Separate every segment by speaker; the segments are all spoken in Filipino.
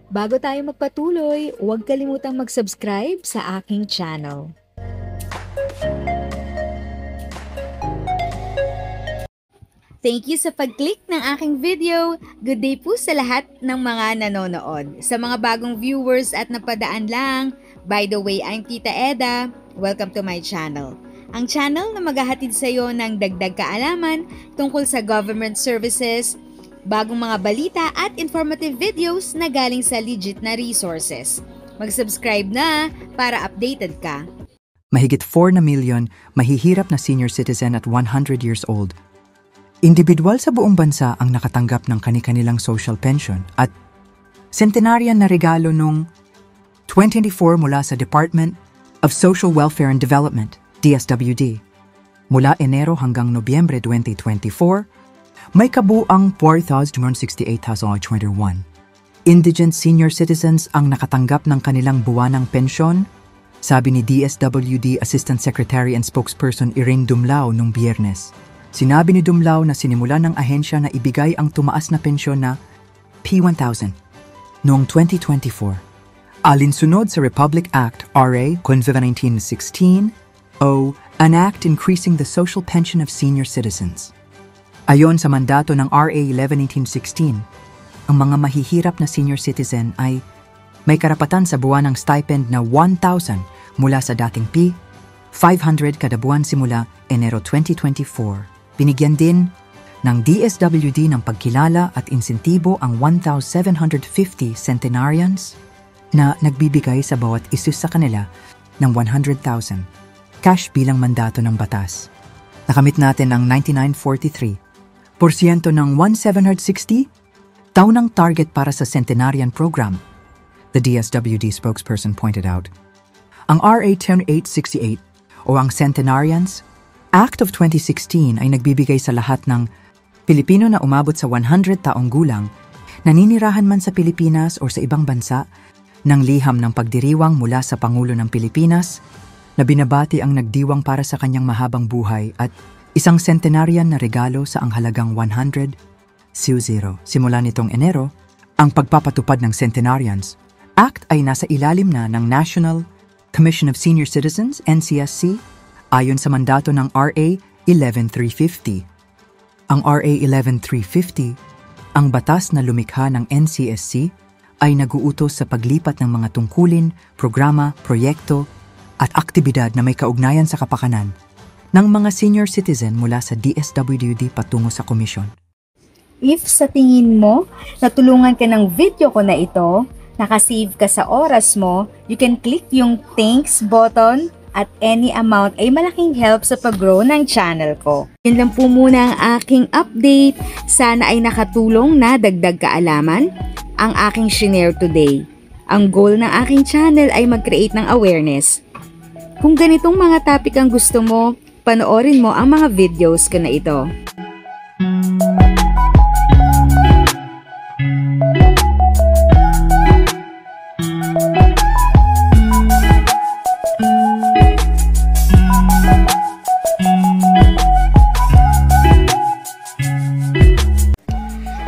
Speaker 1: Bago tayo magpatuloy, huwag kalimutang mag-subscribe sa aking channel. Thank you sa pag-click ng aking video. Good day po sa lahat ng mga nanonood. Sa mga bagong viewers at napadaan lang, by the way, I'm Tita Eda. Welcome to my channel. Ang channel na maghahatid sa iyo ng dagdag kaalaman tungkol sa government services, bagong mga balita at informative videos na galing sa legit na resources. Mag-subscribe na para updated ka.
Speaker 2: Mahigit 4 na milyon mahihirap na senior citizen at 100 years old. Individual sa buong bansa ang nakatanggap ng kani-kanilang social pension at centenarian na regalo noong 2024 mula sa Department of Social Welfare and Development, DSWD. Mula Enero hanggang Nobyembre 2024, may kabuang 4,268,021. Indigent senior citizens ang nakatanggap ng kanilang buwanang pensyon, sabi ni DSWD Assistant Secretary and Spokesperson Irene Dumlao nung Biyernes. Sinabi ni Dumlao na sinimulan ng ahensya na ibigay ang tumaas na pensyon na P1,000 noong 2024. Alinsunod sa Republic Act RA 1916 o an act increasing the social pension of senior citizens. Ayon sa mandato ng RA 111816, ang mga mahihirap na senior citizen ay may karapatan sa buwanang stipend na 1,000 mula sa dating P500 kada buwan simula Enero 2024. Binigyan din ng DSWD ng pagkilala at insentibo ang 1,750 centenarians na nagbibigay sa bawat isa sa kanila ng 100,000 cash bilang mandato ng batas. Nakamit natin ang 9943% ng 1,760 taunang target para sa centenarian program, the DSWD spokesperson pointed out. Ang RA 10868 o ang Centenarians Act of 2016 ay nagbibigay sa lahat ng Pilipino na umabot sa 100 taong gulang, naninirahan man sa Pilipinas o sa ibang bansa, ng liham ng pagdiriwang mula sa Pangulo ng Pilipinas na binabati ang nagdiwang para sa kanyang mahabang buhay at isang centenarian na regalo sa ang halagang 100,000. Simula nitong Enero, ang pagpapatupad ng Centenarians Act ay nasa ilalim na ng National Commission of Senior Citizens, NCSC, ayon sa mandato ng RA 11350. Ang RA 11350, ang batas na lumikha ng NCSC, ay naguutos sa paglipat ng mga tungkulin, programa, proyekto, at aktibidad na may kaugnayan sa kapakanan ng mga senior citizen mula sa DSWD patungo sa komisyon.
Speaker 1: If sa tingin mo, natulungan ka ng video ko na ito, nakasave ka sa oras mo, you can click yung thanks button at any amount ay malaking help sa pag-grow ng channel ko. Yun lang po muna ang aking update. Sana ay nakatulong na dagdag kaalaman ang aking shinare today. Ang goal ng aking channel ay mag-create ng awareness. Kung ganitong mga topic ang gusto mo, panoorin mo ang mga videos ko na ito.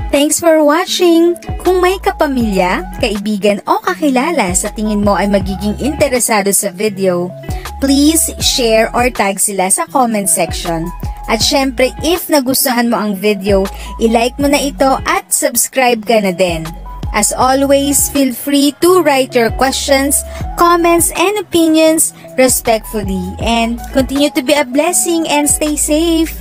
Speaker 1: Thanks for watching! Kung may kapamilya, kaibigan o kakilala sa tingin mo ay magiging interesado sa video, please share or tag sila sa comment section. At syempre, if nagustuhan mo ang video, i-like mo na ito at subscribe ka na din. As always, feel free to write your questions, comments, and opinions respectfully. And continue to be a blessing and stay safe!